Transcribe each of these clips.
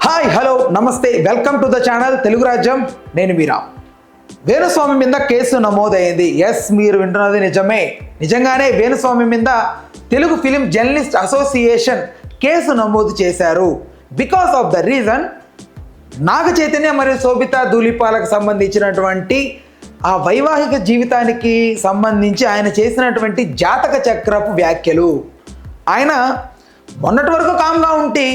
Hi hello నమస్తే welcome to the channel Telugu Rajyam. నేను మీరా. వేణుస్వామి మీద కేసు నమోదైంది. ఎస్, మీరు వింటున్నది నిజమే. నిజంగానే వేణుస్వామి మీద Telugu film journalist association case నమోదు చేశారు. Because of the reason Naga Chaitanya మరియు శోభితా ధూళిపాలకు సంబంధించినటువంటి ఆ వైవాహిక జీవితానికి సంబంధించి ఆయన చేసినటువంటి జాతక చక్రపు వ్యాఖ్యలు. ఆయన మొన్నటి వరకు కామ్గా ఉంటే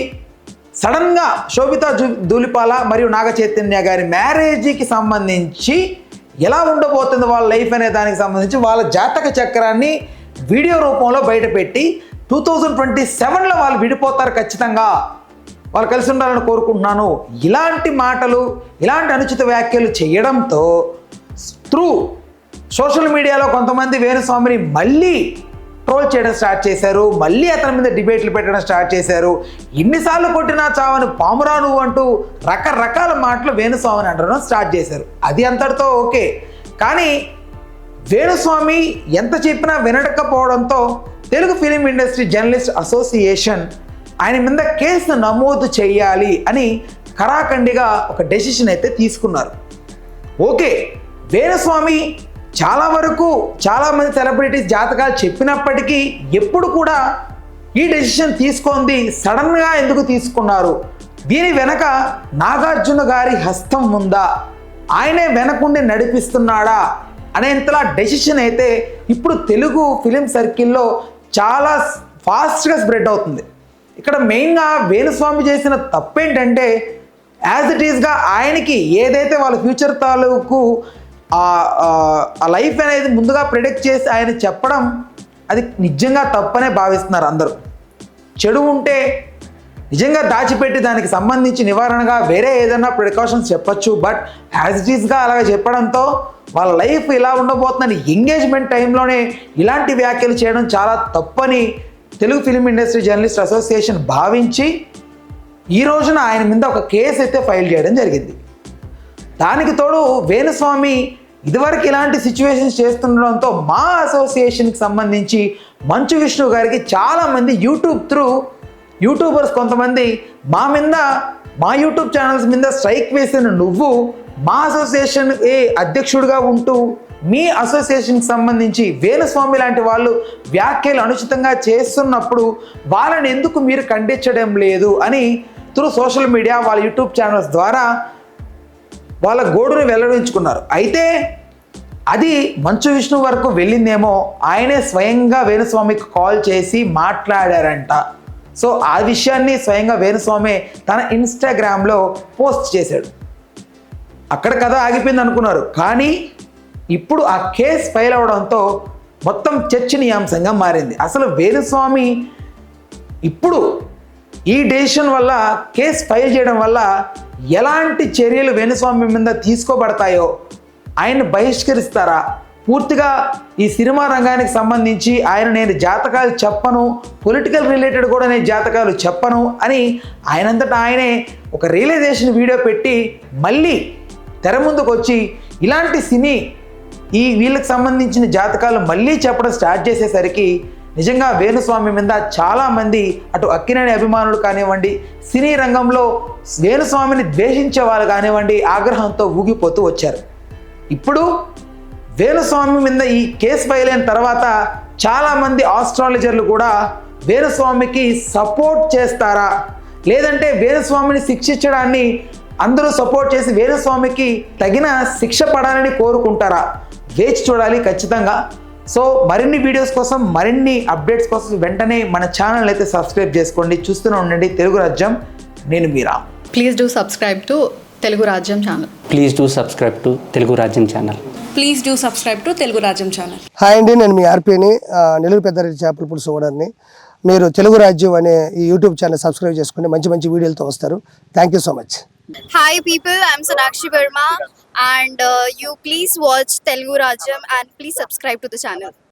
సడన్గా శోభితా ధూళిపాల మరియు నాగ చైతన్య గారి మ్యారేజీకి సంబంధించి ఎలా ఉండబోతుంది వాళ్ళ లైఫ్ అనే దానికి సంబంధించి వాళ్ళ జాతక చక్రాన్ని వీడియో రూపంలో బయటపెట్టి 2027లో వాళ్ళు విడిపోతారు, ఖచ్చితంగా వాళ్ళు కలిసి ఉండాలని కోరుకుంటున్నాను, ఇలాంటి మాటలు ఇలాంటి అనుచిత వ్యాఖ్యలు చేయడంతో త్రూ సోషల్ మీడియాలో కొంతమంది వేణుస్వామిని మళ్ళీ ట్రోల్ చేయడం స్టార్ట్ చేశారు. మళ్ళీ అతని మీద డిబేట్లు పెట్టడం స్టార్ట్ చేశారు. ఎన్నిసార్లు కొట్టినా చావని పామురా నువ్వు అంటూ రకరకాల మాటలు వేణుస్వామిని అంటడం స్టార్ట్ చేశారు. అది అంతటితో ఓకే, కానీ వేణుస్వామి ఎంత చెప్పినా వినడకపోవడంతో Telugu film industry journalist association ఆయన మీద కేసు నమోదు చేయాలి అని కరాఖండిగా ఒక డెసిషన్ అయితే తీసుకున్నారు. ఓకే, వేణుస్వామి చాలా వరకు చాలామంది సెలబ్రిటీస్ జాతకాలు చెప్పినప్పటికీ ఎప్పుడు కూడా ఈ డెసిషన్ తీసుకుంది సడన్గా ఎందుకు తీసుకున్నారు, దీని వెనక నాగార్జున గారి హస్తం ఉందా, ఆయనే వెనకుండి నడిపిస్తున్నాడా అనేంతలా డెసిషన్ అయితే ఇప్పుడు తెలుగు ఫిలిం సర్కిల్లో చాలా ఫాస్ట్గా స్ప్రెడ్ అవుతుంది. ఇక్కడ మెయిన్గా వేణుస్వామి చేసిన తప్పేంటంటే యాజ్ ఇట్ ఈస్గా ఆయనకి ఏదైతే వాళ్ళ ఫ్యూచర్ తాలూకు ఆ లైఫ్ అనేది ముందుగా ప్రిడిక్ట్ చేసి ఆయన చెప్పడం అది నిజంగా తప్పనే భావిస్తున్నారు అందరూ. చెడు ఉంటే నిజంగా దాచిపెట్టి దానికి సంబంధించి నివారణగా వేరే ఏదైనా ప్రికాషన్స్ చెప్పచ్చు, బట్ యాజ్ ఇట్ ఈస్గా అలాగే చెప్పడంతో వాళ్ళ లైఫ్ ఇలా ఉండబోతుందని ఎంగేజ్మెంట్ టైంలోనే ఇలాంటి వ్యాఖ్యలు చేయడం చాలా తప్పని Telugu film industry journalist association భావించి ఈ రోజున ఆయన మీద ఒక కేసు అయితే ఫైల్ చేయడం జరిగింది. దానికి తోడు వేణుస్వామి ఇదివరకు ఇలాంటి సిచ్యువేషన్స్ చేస్తుండడంతో మా అసోసియేషన్కి సంబంధించి మంచు విష్ణు గారికి చాలామంది యూట్యూబర్స్ కొంతమంది మా యూట్యూబ్ ఛానల్స్ మీద స్ట్రైక్ వేసిన నువ్వు మా అసోసియేషన్ అధ్యక్షుడిగా ఉంటూ మీ అసోసియేషన్కి సంబంధించి వేణుస్వామి లాంటి వాళ్ళు వ్యాఖ్యలు అనుచితంగా చేస్తున్నప్పుడు వాళ్ళని ఎందుకు మీరు ఖండించడం లేదు అని త్రూ సోషల్ మీడియా వాళ్ళ యూట్యూబ్ ఛానల్స్ ద్వారా వాళ్ళ గోడుని వెల్లడించుకున్నారు. అయితే అది మంచు విష్ణు వరకు వెళ్ళిందేమో, ఆయనే స్వయంగా వేణుస్వామికి కాల్ చేసి మాట్లాడారంట. సో ఆ విషయాన్ని స్వయంగా వేణుస్వామి తన ఇన్స్టాగ్రామ్లో పోస్ట్ చేశాడు. అక్కడ కథ ఆగిపోయింది అనుకున్నారు, కానీ ఇప్పుడు ఆ కేసు ఫైల్ అవడంతో మొత్తం చర్చనీయాంశంగా మారింది. అసలు వేణుస్వామి ఇప్పుడు ఈ డెసిషన్ వల్ల కేసు ఫైల్ చేయడం వల్ల ఎలాంటి చర్యలు వేణుస్వామి మీద తీసుకోబడతాయో, ఆయన్ని బహిష్కరిస్తారా, పూర్తిగా ఈ సినిమా రంగానికి సంబంధించి నేను జాతకాలు చెప్పను, పొలిటికల్ రిలేటెడ్ కూడా నేను జాతకాలు చెప్పను అని ఆయనంతటా ఆయనే ఒక రియలైజేషన్ వీడియో పెట్టి మళ్ళీ తెర ముందుకు వచ్చి ఇలాంటి వీళ్ళకి సంబంధించిన జాతకాలు మళ్ళీ చెప్పడం స్టార్ట్ చేసేసరికి నిజంగా వేణుస్వామి మీద చాలామంది అటు అక్కినేని అభిమానులు కానివ్వండి, సినీ రంగంలో వేణుస్వామిని ద్వేషించే వాళ్ళు కానివ్వండి ఆగ్రహంతో ఊగిపోతూ వచ్చారు. ఇప్పుడు వేణుస్వామి మీద ఈ కేసు ఫైల్ అయిన తర్వాత చాలామంది ఆస్ట్రాలజర్లు కూడా వేణుస్వామికి సపోర్ట్ చేస్తారా, లేదంటే వేణుస్వామిని శిక్షించడాన్ని అందరూ సపోర్ట్ చేసి వేణుస్వామికి తగిన శిక్ష పడాలని కోరుకుంటారా, వేచి చూడాలి ఖచ్చితంగా. సో మరిన్ని వీడియోస్ కోసం, మరిన్ని అప్డేట్స్ కోసం వెంటనే మన ఛానల్ అయితే సబ్స్క్రైబ్ చేసుకోండి. చూస్తూనే ఉండండి తెలుగు రాజ్యం. నేను Meera. Please do subscribe to Telugu Rajyam channel. Please do subscribe to Telugu Rajyam channel. Please do subscribe to Telugu Rajyam channel. Hi అండి, నేను మీ ఆర్పీని, నెల్లూరు పెద్దారెడ్డి చేపల పులుసు ఓనర్ని. మీరు తెలుగు రాజ్యం అనే ఈ యూట్యూబ్ ఛానల్ సబ్స్క్రైబ్ చేసుకుని మంచి మంచి వీడియోలతో వస్తారు. Thank you so much. Hi people, I'm Sonakshi Verma and you please watch Telugu Rajyam and please subscribe to the channel.